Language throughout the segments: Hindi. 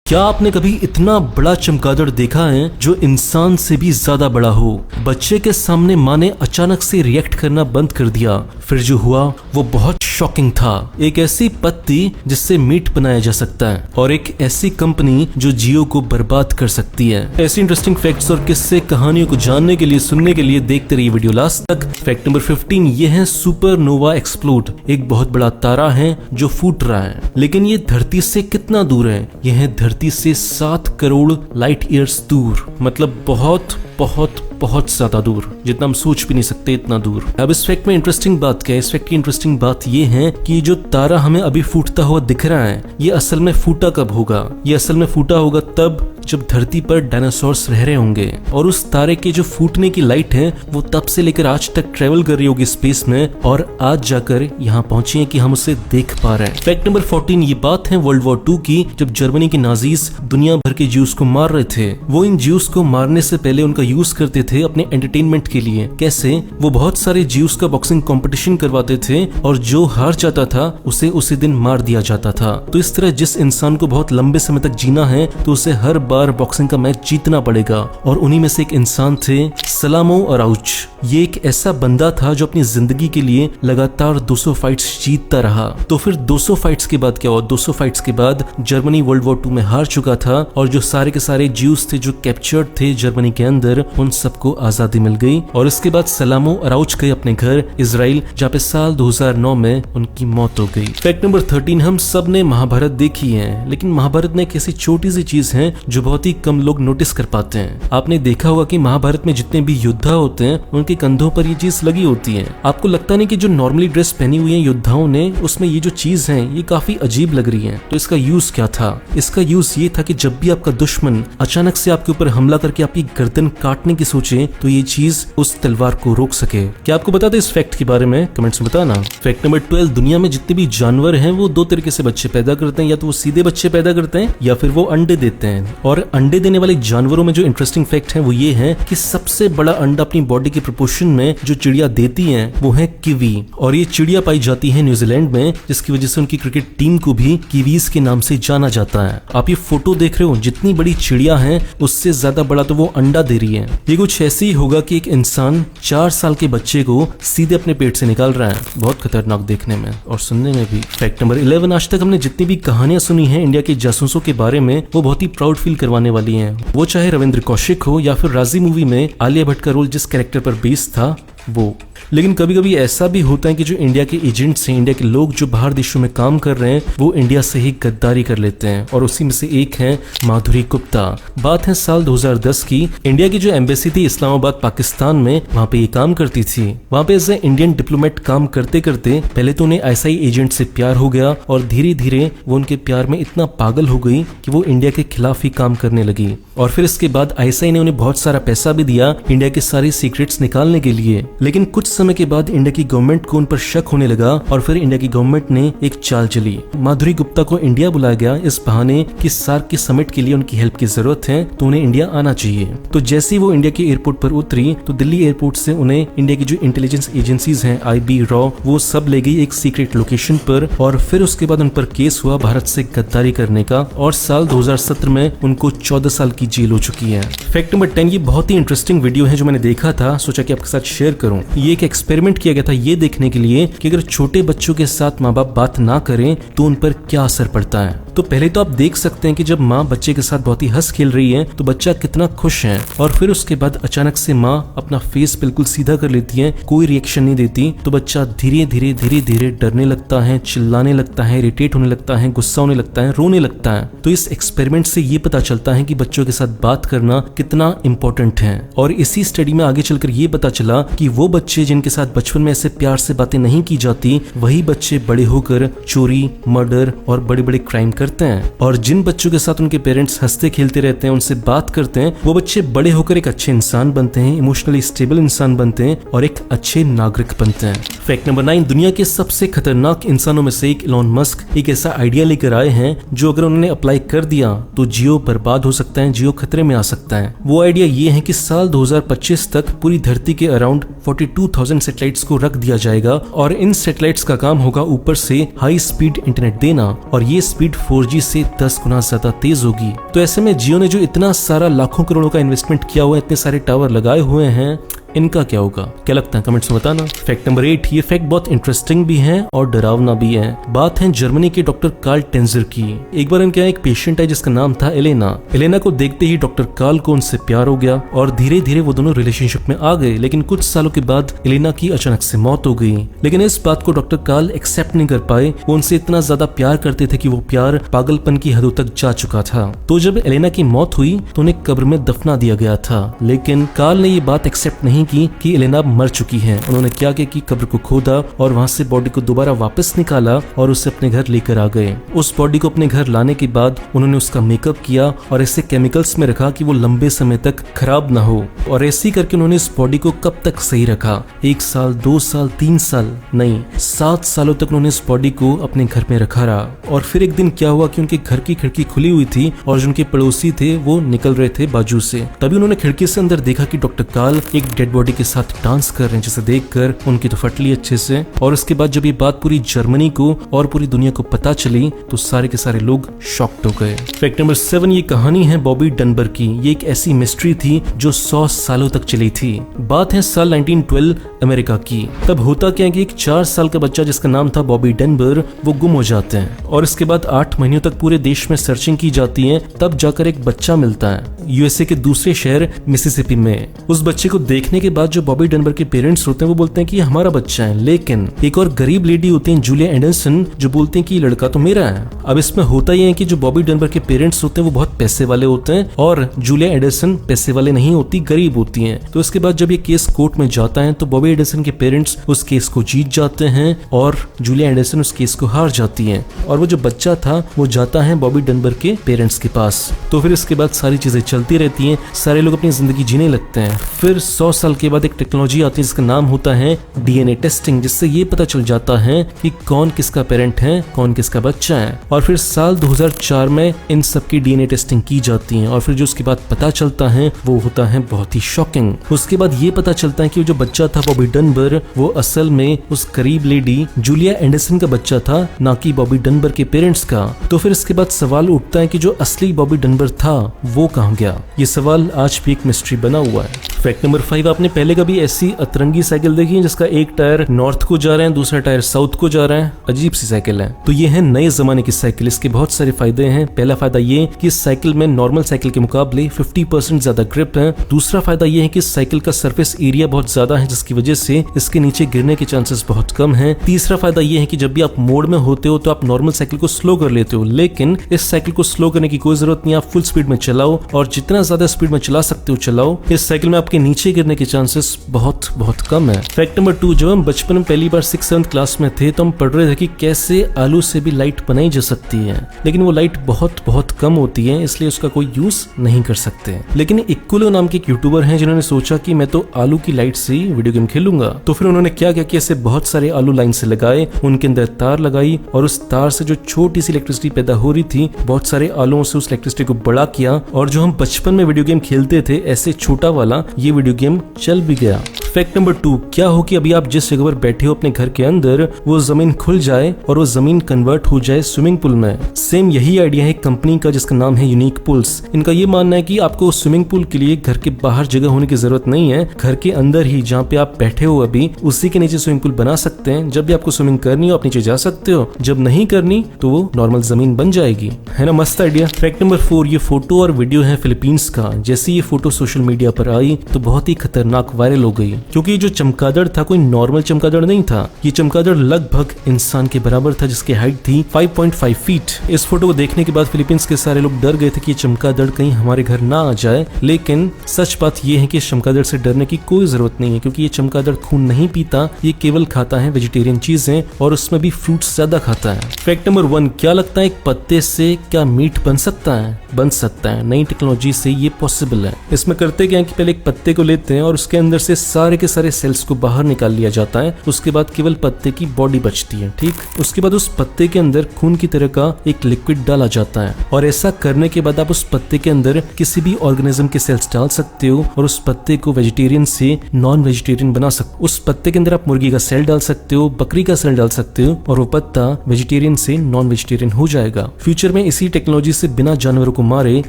क्या आपने कभी इतना बड़ा चमगादड़ देखा है जो इंसान से भी ज्यादा बड़ा हो? बच्चे के सामने माँ ने अचानक से रिएक्ट करना बंद कर दिया। फिर जो हुआ वो बहुत शॉकिंग था। एक ऐसी पत्ती जिससे मीट बनाया जा सकता है और एक ऐसी कंपनी जो जियो को बर्बाद कर सकती है। ऐसी इंटरेस्टिंग फैक्ट्स और किस्से कहानियों को जानने के लिए, सुनने के लिए देखते रहिए वीडियो लास्ट तक। फैक्ट नंबर 15 ये है सुपरनोवा एक्सप्लोड। एक बहुत बड़ा तारा है जो फूट रहा है, लेकिन ये धरती से कितना दूर है? यह है धरती से 7 करोड़ लाइट ईयर्स दूर। मतलब बहुत बहुत बहुत ज्यादा दूर, जितना हम सोच भी नहीं सकते इतना दूर। अब इस फैक्ट में इंटरेस्टिंग बात क्या है? इस फैक्ट की इंटरेस्टिंग बात ये है कि जो तारा हमें अभी फूटता हुआ दिख रहा है, ये असल में फूटा कब होगा? ये असल में फूटा होगा तब जब धरती पर डायनासोर्स रह रहे होंगे, और उस तारे के जो फूटने की लाइट है वो तब से लेकर आज तक ट्रेवल कर रही होगी स्पेस में, और आज जाकर यहाँ पहुंची है कि हम उसे देख पा रहे हैं। फैक्ट नंबर 14 ये बात है वर्ल्ड वॉर 2 की, जब जर्मनी के नाजीज दुनिया भर के ज्यूज को मार रहे थे। वो इन ज्यूज को मारने से पहले उनका यूज करते थे अपने एंटरटेनमेंट के लिए। कैसे? वो बहुत सारे ज्यूज का बॉक्सिंग कंपटीशन करवाते थे और जो हार जाता था उसे उसी दिन मार दिया जाता था। तो इस तरह जिस इंसान को बहुत लंबे समय तक जीना है तो उसे हर बार बॉक्सिंग का मैच जीतना पड़ेगा, और उन्हीं में से एक इंसान थे सलामो अराउच। ये एक ऐसा बंदा था जो अपनी जिंदगी के लिए लगातार 200 फाइट्स जीतता रहा। तो फिर 200 फाइट्स के बाद क्या हुआ? 200 फाइट्स के बाद जर्मनी वर्ल्ड वॉर 2 में हार चुका था, और जो सारे के सारे ज्यूज थे जो कैप्चर्ड थे जर्मनी के अंदर, उन सबको आजादी मिल गई। और इसके बाद सलामो अराउच गए अपने घर इजराइल, जहाँ पे साल 2009 में उनकी मौत हो गई। फैक्ट नंबर 13 हम सब ने महाभारत देखी है, लेकिन महाभारत में एक ऐसी छोटी सी चीज है जो बहुत ही कम लोग नोटिस कर पाते हैं। आपने देखा होगा कि महाभारत में जितने भी योद्धा होते हैं उनके कंधों पर ये चीज लगी होती है। आपको लगता नहीं कि जो नॉर्मली ड्रेस पहनी हुई है योद्धाओं ने, उसमें ये जो चीज है ये काफी अजीब लग रही है। तो इसका यूज क्या था? इसका यूज ये था कि जब भी आपका दुश्मन अचानक से आपके ऊपर हमला करके आपकी गर्दन काटने की सोचे तो ये चीज उस तलवार को रोक सके। क्या आपको पता था इस फैक्ट के बारे में? कमेंट्स में बताना। फैक्ट नंबर 12 दुनिया में जितने भी जानवर हैं वो 2 तरीके से बच्चे पैदा करते हैं, या तो वो सीधे बच्चे पैदा करते हैं या फिर वो अंडे देते हैं। और अंडे देने वाले जानवरों में जो इंटरेस्टिंग फैक्ट है वो ये है कि सबसे बड़ा अंडा अपनी बॉडी के प्रोपोर्शन में जो चिड़िया देती है वो है कीवी, और ये चिड़िया पाई जाती है न्यूजीलैंड में, जिसकी वजह से उनकी क्रिकेट टीम को भी कीवीज के नाम से जाना जाता है। आप ये फोटो देख रहे हो, जितनी बड़ी चिड़िया है उससे ज्यादा बड़ा तो वो अंडा दे रही है। ये कुछ ऐसे ही होगा कि एक इंसान 4 साल के बच्चे को सीधे अपने पेट से निकाल रहा है। बहुत खतरनाक देखने में और सुनने में भी। फैक्ट नंबर 11 आज तक हमने जितनी भी कहानियां सुनी हैं इंडिया के जासूसों के बारे में, वो बहुत ही प्राउड फील करवाने वाली हैं। वो चाहे रविंद्र कौशिक हो या फिर राजी मूवी में आलिया भट्ट का रोल जिस कैरेक्टर पर बेस्ड था वो। लेकिन कभी कभी ऐसा भी होता है कि जो इंडिया के एजेंट्स हैं, इंडिया के लोग जो बाहर देशों में काम कर रहे हैं, वो इंडिया से ही गद्दारी कर लेते हैं, और उसी में से एक है माधुरी गुप्ता। बात है साल 2010 की। इंडिया की जो एम्बेसी थी इस्लामाबाद पाकिस्तान में, वहाँ पे ये काम करती थी। वहाँ पे एज ए इंडियन डिप्लोमेट काम करते करते पहले तो उन्हें ISI एजेंट से प्यार हो गया, और धीरे धीरे वो उनके प्यार में इतना पागल हो गई कि वो इंडिया के खिलाफ ही काम करने लगी। और फिर इसके बाद ISI ने उन्हें बहुत सारा पैसा भी दिया इंडिया के सारे सीक्रेट्स निकालने के लिए। लेकिन कुछ समय के बाद इंडिया की गवर्नमेंट को उन पर शक होने लगा, और फिर इंडिया की गवर्नमेंट ने एक चाल चली। माधुरी गुप्ता को इंडिया बुलाया गया इस बहाने कि सार्क के समिट के लिए उनकी हेल्प की जरूरत है, तो उन्हें इंडिया आना चाहिए। तो जैसे ही वो इंडिया के एयरपोर्ट पर उतरी तो दिल्ली एयरपोर्ट से उन्हें इंडिया की जो इंटेलिजेंस एजेंसीज हैं IB, रॉ, वो सब ले गई एक सीक्रेट लोकेशन पर, और फिर उसके बाद उन पर केस हुआ भारत से गद्दारी करने का, और साल 2017 में उनको 14 साल की जेल हो चुकी है। फैक्ट नंबर 10 ये बहुत ही इंटरेस्टिंग वीडियो है जो मैंने देखा था, सोचा कि आपके साथ शेयर करूं। ये एक एक्सपेरिमेंट किया गया था ये देखने के लिए कि अगर छोटे बच्चों के साथ माँ बाप बात ना करें तो उन पर क्या असर पड़ता है। तो पहले तो आप देख सकते हैं कि जब माँ बच्चे के साथ बहुत ही हंस खेल रही है तो बच्चा कितना खुश है, और फिर उसके बाद अचानक से माँ अपना फेस बिल्कुल सीधा कर लेती है, कोई रिएक्शन नहीं देती, तो बच्चा धीरे धीरे धीरे धीरे डरने लगता है, चिल्लाने लगता है, इरिटेट होने लगता है, गुस्सा होने लगता है, रोने लगता है। तो इस एक्सपेरिमेंट से ये पता चलता है कि बच्चों के साथ बात करना कितना इम्पोर्टेंट है। और इसी स्टडी में आगे चलकर ये पता चला कि वो बच्चे जिनके साथ बचपन में ऐसे प्यार से बातें नहीं की जाती, वही बच्चे बड़े होकर चोरी, मर्डर और बड़े बड़े क्राइम करते हैं। और जिन बच्चों के साथ उनके पेरेंट्स हंसते खेलते रहते हैं, उनसे बात करते हैं, वो बच्चे बड़े होकर एक अच्छे इंसान बनते हैं, इमोशनली स्टेबल इंसान बनते हैं, और एक अच्छे नागरिक बनते हैं। फैक्ट नंबर 9 दुनिया के सबसे खतरनाक इंसानों में से एक इलॉन मस्क एक ऐसा आइडिया लेकर आए हैं जो अगर उन्होंने अप्लाई कर दिया तो जियो बर्बाद हो सकता है, जियो खतरे में आ सकता है। वो आइडिया ये है कि साल 2025 तक पूरी धरती के अराउंड 42,000 सैटेलाइट्स को रख दिया जाएगा और इन सैटेलाइट्स का काम होगा ऊपर से हाई स्पीड इंटरनेट देना और ये स्पीड 4G से 10 गुना ज्यादा तेज होगी। तो ऐसे में जियो ने जो इतना सारा लाखों करोड़ों का इन्वेस्टमेंट किया हुआ है, इतने सारे टावर लगाए हुए हैं, इनका क्या होगा? क्या लगता है? कमेंट्स में बताना। फैक्ट नंबर 8, ये फैक्ट बहुत इंटरेस्टिंग भी है और डरावना भी है। बात है जर्मनी के डॉक्टर कार्ल टेंजर की। एक बार इनके यहाँ एक पेशेंट है जिसका नाम था एलेना। एलेना को देखते ही डॉक्टर कार्ल को उनसे प्यार हो गया और धीरे धीरे वो दोनों रिलेशनशिप में आ गए। लेकिन कुछ सालों के बाद एलेना की अचानक से मौत हो गई। लेकिन इस बात को डॉक्टर कार्ल एक्सेप्ट नहीं कर पाए। वो उनसे इतना ज्यादा प्यार करते थे कि वो प्यार पागलपन की हदों तक जा चुका था। तो जब एलेना की मौत हुई तो उन्हें कब्र में दफना दिया गया था। लेकिन कार्ल ने ये बात एक्सेप्ट नहीं की कि एलेना मर चुकी है। उन्होंने क्या किया कि कब्र को खोदा और वहां से बॉडी को दोबारा वापस निकाला और उसे अपने घर लेकर आ गए। उस बॉडी को अपने घर लाने के बाद उन्होंने उसका मेकअप किया और ऐसे केमिकल्स में रखा कि वो लंबे समय तक खराब ना हो। और ऐसे करके उन्होंने इस बॉडी को कब तक सही रखा? 1 साल, 2 साल, 3 साल नहीं, 7 सालों तक उन्होंने इस बॉडी को अपने घर में रखा रहा। और फिर एक दिन क्या हुआ कि उनके घर की खिड़की खुली हुई थी और जो उनके पड़ोसी थे वो निकल रहे थे बाजू से। तभी उन्होंने खिड़की से अंदर देखा कि डॉक्टर कार्ल एक डेड बॉडी के साथ डांस कर रहे हैं, जिसे देखकर उनकी तो फट ली अच्छे से। और उसके बाद जब ये बात पूरी जर्मनी को और पूरी दुनिया को पता चली तो सारे के सारे लोग शॉक्ड हो गए। फैक्ट नंबर 7, ये कहानी है बॉबी डनबर की। ये एक ऐसी मिस्ट्री थी जो 100 सालों तक चली थी। बात है साल 1912 अमेरिका की। तब होता क्या है कि एक 4 साल का बच्चा जिसका नाम था बॉबी डनबर वो गुम हो जाते हैं और इसके बाद 8 महीनों तक पूरे देश में सर्चिंग की जाती है। तब जाकर एक बच्चा मिलता है यूएसए के दूसरे शहर मिसिसिपी में। उस बच्चे को देखने के बाद जो बॉबी डनबर के पेरेंट्स होते हैं वो बोलते हैं कि ये हमारा बच्चा है। लेकिन एक और गरीब लेडी होती है जूलिया एंडरसन, जो बोलते हैं कि ये लड़का तो मेरा है। अब इसमें होता ये है कि जो बॉबी डनबर के पेरेंट्स होते हैं वो बहुत पैसे वाले होते हैं और जूलिया एंडरसन पैसे वाले नहीं होती, गरीब होती हैं। तो इसके बाद जब ये केस कोर्ट में जाता है तो बॉबी एंडरसन के पेरेंट्स उस केस को जीत जाते हैं और जूलिया एंडरसन उस केस को हार जाती है और वो जो बच्चा था वो जाता है बॉबी डनबर के पेरेंट्स के पास। तो फिर इसके बाद सारी चीजें चलती रहती हैं, सारे लोग अपनी जिंदगी जीने लगते हैं। फिर 100 साल के बाद एक टेक्नोलॉजी आती है जिसका नाम होता है डीएनए टेस्टिंग, जिससे ये पता चल जाता है कि कौन किसका पेरेंट है, कौन किसका बच्चा है। और फिर साल 2004 में इन सब की डीएनए टेस्टिंग की जाती है और फिर जो उसके बाद पता चलता है वो होता है बहुत ही शॉकिंग। उसके बाद ये पता चलता है कि जो बच्चा था बॉबी डनबर वो असल में उस गरीब लेडी जूलिया एंडरसन का बच्चा था, ना कि बॉबी डनबर के पेरेंट्स का। तो फिर इसके बाद सवाल उठता है कि जो असली बॉबी डनबर था वो कहाँ गया? ये सवाल आज भी एक मिस्ट्री बना हुआ है। फैक्ट नंबर 5, आपने पहले कभी ऐसी अतरंगी साइकिल देखी है जिसका एक टायर नॉर्थ को जा रहा है, दूसरा टायर साउथ को जा रहा है? अजीब सी साइकिल है। तो ये है नए जमाने की साइकिल। इसके बहुत सारे फायदे हैं। पहला फायदा ये कि इस साइकिल में नॉर्मल साइकिल के मुकाबले 50% ज्यादा ग्रिप है। दूसरा फायदा ये है कि साइकिल का सरफेस एरिया बहुत ज्यादा है जिसकी वजह से इसके नीचे गिरने के चांसेस बहुत कम है। तीसरा फायदा ये है कि जब भी आप मोड में होते हो तो आप नॉर्मल साइकिल को स्लो कर लेते हो, लेकिन इस साइकिल को स्लो करने की कोई जरूरत नहीं। आप फुल स्पीड में चलाओ और जितना ज्यादा स्पीड में चला सकते हो चलाओ। इस साइकिल में आपके नीचे गिरने के चांसेस बहुत बहुत कम है। फैक्ट नंबर 2, जब हम बचपन में पहली बार 6th-7th क्लास में थे तो हम पढ़ रहे थे कि कैसे आलू से भी लाइट बनाई जा सकती है, लेकिन वो लाइट बहुत बहुत कम होती है, इसलिए उसका कोई यूज नहीं कर सकते। लेकिन इक्कुलो नाम के एक यूट्यूबर हैं जिन्होंने सोचा कि मैं तो आलू की लाइट से वीडियो गेम खेलूंगा। तो फिर उन्होंने क्या किया कि ऐसे बहुत सारे आलू लाइन से लगाए, उनके अंदर तार लगाई और उस तार से जो छोटी सी इलेक्ट्रिसिटी पैदा हो रही थी बहुत सारे आलुओं से उस इलेक्ट्रिसिटी को बड़ा किया और जो हम बचपन में वीडियो गेम खेलते थे ऐसे छोटा वाला ये वीडियो गेम चल भी गया। फैक्ट नंबर 2, क्या हो कि अभी आप जिस जगह पर बैठे हो अपने घर के अंदर वो जमीन खुल जाए और वो जमीन कन्वर्ट हो जाए स्विमिंग पूल में। सेम यही आइडिया है कंपनी का जिसका नाम है यूनिक पूल्स। इनका ये मानना है कि आपको स्विमिंग पूल के लिए घर के बाहर जगह होने की जरूरत नहीं है, घर के अंदर ही जहाँ पे आप बैठे हो अभी उसी के नीचे स्विमिंग पूल बना सकते हैं। जब भी आपको स्विमिंग करनी हो आप नीचे जा सकते हो, जब नहीं करनी तो वो नॉर्मल जमीन बन जाएगी। है ना मस्त आइडिया। फैक्ट नंबर 4, ये फोटो और वीडियो है फिलीपींस का। जैसे ये फोटो सोशल मीडिया पर आई तो बहुत ही खतरनाक वायरल हो गई, क्योंकि ये जो चमगादड़ था कोई नॉर्मल चमगादड़ नहीं था। ये चमगादड़ लगभग इंसान के बराबर था जिसकी हाइट थी 5.5 फीट। इस फोटो को देखने के बाद फिलीपींस के सारे लोग डर गए थे कि ये चमगादड़ कहीं हमारे घर ना आ जाए, लेकिन सच बात ये है कि इस चमगादड़ से डरने की कोई जरूरत नहीं है, क्योंकि ये चमगादड़ खून नहीं पीता, ये केवल खाता है वेजिटेरियन चीजें और उसमें भी फ्रूट्स ज्यादा खाता है। फैक्ट नंबर 1, क्या लगता है एक पत्ते से क्या मीट बन सकता है? बन सकता है। नई टेक्नोलॉजी से ये पॉसिबल है। इसमें करते क्या है कि पहले एक पत्ते को लेते हैं और उसके अंदर से सारे सारे के सारे सेल्स को बाहर निकाल लिया जाता है। उसके बाद केवल पत्ते की बॉडी बचती है। ठीक, उसके बाद उस पत्ते के अंदर खून की तरह का एक लिक्विड डाला जाता है और ऐसा करने के बाद आप उस पत्ते के अंदर किसी भी ऑर्गेनिज्म के सेल्स डाल सकते हो और उस पत्ते को वेजिटेरियन से नॉन वेजिटेरियन बना सकते हो। उस पत्ते के अंदर आप मुर्गी का सेल डाल सकते हो, बकरी का सेल डाल सकते हो और वो पत्ता वेजिटेरियन से नॉन वेजिटेरियन हो जाएगा। फ्यूचर में इसी टेक्नोलॉजी से बिना जानवरों को मारे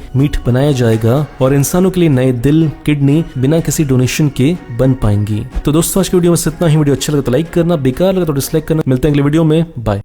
मीट बनाया जाएगा और इंसानों के लिए नए दिल, किडनी बिना किसी डोनेशन के बन पाएंगी। तो दोस्तों आज की वीडियो में इतना ही। वीडियो अच्छा लगा तो लाइक करना, बेकार लगा तो डिसलाइक करना। मिलते हैं अगले वीडियो में, बाय।